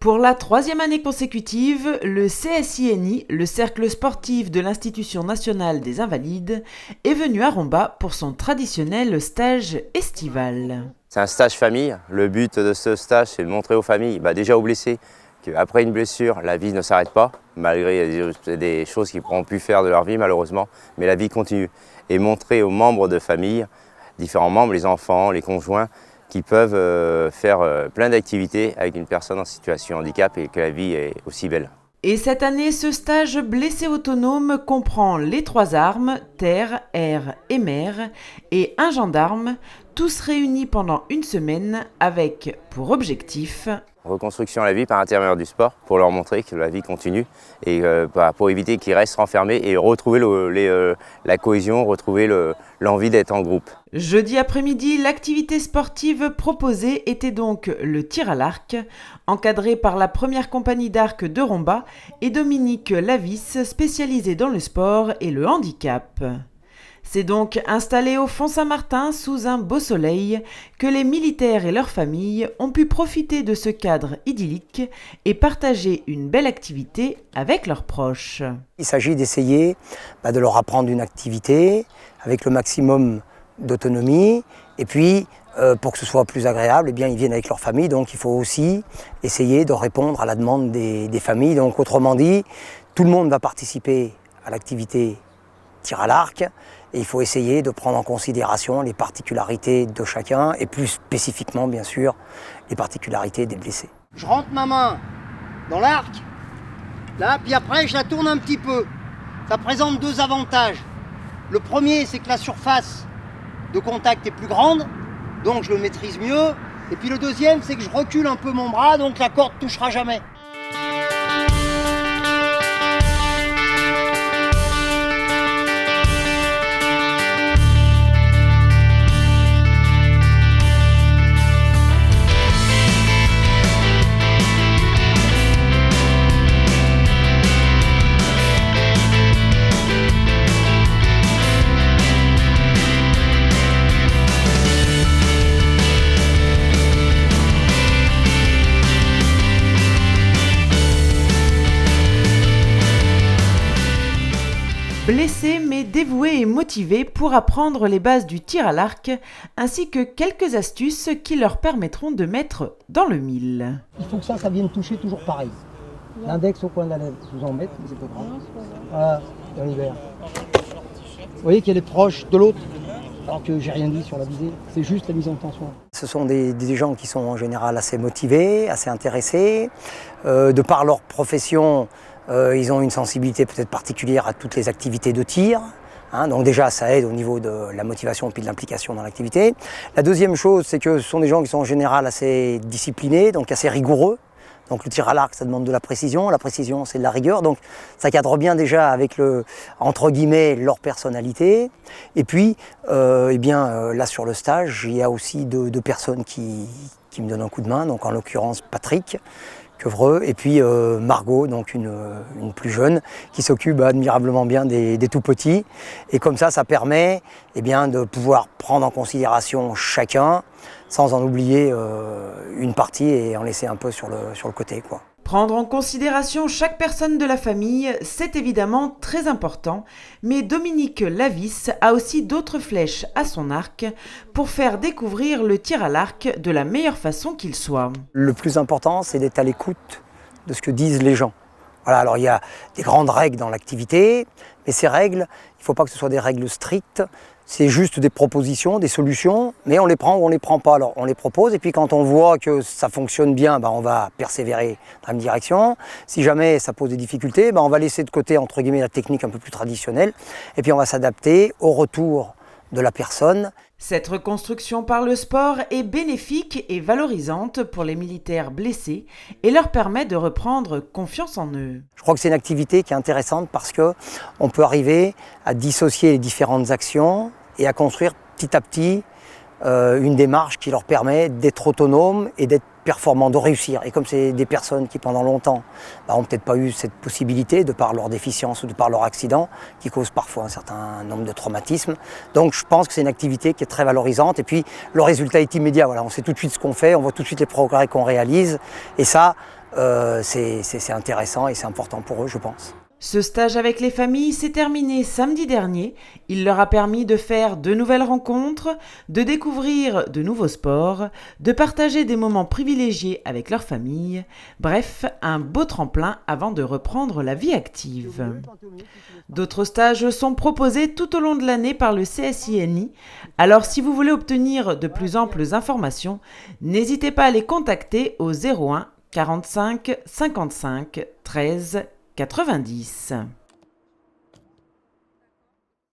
Pour la troisième année consécutive, le CSINI, le cercle sportif de l'Institution nationale des invalides, est venu à Romba pour son traditionnel stage estival. C'est un stage famille. Le but de ce stage, c'est de montrer aux familles, déjà aux blessés, qu'après une blessure, la vie ne s'arrête pas, malgré des choses qu'ils pourront plus faire de leur vie malheureusement, mais la vie continue. Et montrer aux membres de famille, différents membres, les enfants, les conjoints, qui peuvent faire plein d'activités avec une personne en situation de handicap et que la vie est aussi belle. Et cette année, ce stage blessé autonome comprend les 3 armes, terre, air et mer, et un gendarme, tous réunis pendant une semaine avec pour objectif reconstruction de la vie par l'intermédiaire du sport pour leur montrer que la vie continue et pour éviter qu'ils restent renfermés et retrouver la cohésion, retrouver l'envie d'être en groupe. Jeudi après-midi, l'activité sportive proposée était donc le tir à l'arc, encadré par la première compagnie d'arc de Romba et Dominique Lavis, spécialisé dans le sport et le handicap. C'est donc installé au Fond Saint-Martin sous un beau soleil que les militaires et leurs familles ont pu profiter de ce cadre idyllique et partager une belle activité avec leurs proches. Il s'agit d'essayer de leur apprendre une activité avec le maximum d'autonomie et puis pour que ce soit plus agréable, ils viennent avec leur famille, donc il faut aussi essayer de répondre à la demande des familles. Donc autrement dit, tout le monde va participer à l'activité tir à l'arc et il faut essayer de prendre en considération les particularités de chacun et plus spécifiquement bien sûr les particularités des blessés. Je rentre ma main dans l'arc, là, puis après je la tourne un petit peu. Ça présente 2 avantages. Le premier, c'est que la surface de contact est plus grande, donc je le maîtrise mieux. Et puis le deuxième, c'est que je recule un peu mon bras, donc la corde ne touchera jamais. Blessés mais dévoués et motivés pour apprendre les bases du tir à l'arc, ainsi que quelques astuces qui leur permettront de mettre dans le mille. Il faut que ça vienne toucher toujours pareil. L'index au coin de la lèvre, je vous en mets, mais c'est pas grave. Voilà, dans l'hiver. Vous voyez qu'elle est proche de l'autre, alors que j'ai rien dit sur la visée, c'est juste la mise en tension. Ce sont des gens qui sont en général assez motivés, assez intéressés. De par leur profession, ils ont une sensibilité peut-être particulière à toutes les activités de tir. Donc déjà, ça aide au niveau de la motivation et puis de l'implication dans l'activité. La deuxième chose, c'est que ce sont des gens qui sont en général assez disciplinés, donc assez rigoureux. Donc le tir à l'arc, ça demande de la précision, c'est de la rigueur. Donc ça cadre bien déjà avec entre guillemets, leur personnalité. Et puis, là sur le stage, il y a aussi 2 personnes qui me donnent un coup de main. Donc en l'occurrence Patrick Quevreux et puis Margot, donc une plus jeune, qui s'occupe admirablement bien des tout petits. Et comme ça permet de pouvoir prendre en considération chacun, sans en oublier une partie et en laisser un peu sur le côté, quoi. Prendre en considération chaque personne de la famille, c'est évidemment très important, mais Dominique Lavis a aussi d'autres flèches à son arc pour faire découvrir le tir à l'arc de la meilleure façon qu'il soit. Le plus important, c'est d'être à l'écoute de ce que disent les gens. Voilà, alors il y a des grandes règles dans l'activité, mais ces règles, il ne faut pas que ce soit des règles strictes. C'est juste des propositions, des solutions, mais on les prend ou on les prend pas. Alors on les propose et puis quand on voit que ça fonctionne bien, on va persévérer dans la même direction. Si jamais ça pose des difficultés, on va laisser de côté entre guillemets la technique un peu plus traditionnelle et puis on va s'adapter au retour de la personne. Cette reconstruction par le sport est bénéfique et valorisante pour les militaires blessés et leur permet de reprendre confiance en eux. Je crois que c'est une activité qui est intéressante parce qu'on peut arriver à dissocier les différentes actions et à construire petit à petit une démarche qui leur permet d'être autonomes et d'être performants, de réussir. Et comme c'est des personnes qui pendant longtemps n'ont peut-être pas eu cette possibilité de par leur déficience ou de par leur accident, qui causent parfois un certain nombre de traumatismes. Donc je pense que c'est une activité qui est très valorisante et puis le résultat est immédiat. Voilà, on sait tout de suite ce qu'on fait, on voit tout de suite les progrès qu'on réalise et ça, c'est intéressant et c'est important pour eux, je pense. Ce stage avec les familles s'est terminé samedi dernier. Il leur a permis de faire de nouvelles rencontres, de découvrir de nouveaux sports, de partager des moments privilégiés avec leur famille. Bref, un beau tremplin avant de reprendre la vie active. D'autres stages sont proposés tout au long de l'année par le CSINI. Alors si vous voulez obtenir de plus amples informations, n'hésitez pas à les contacter au 01 45 55 13 90.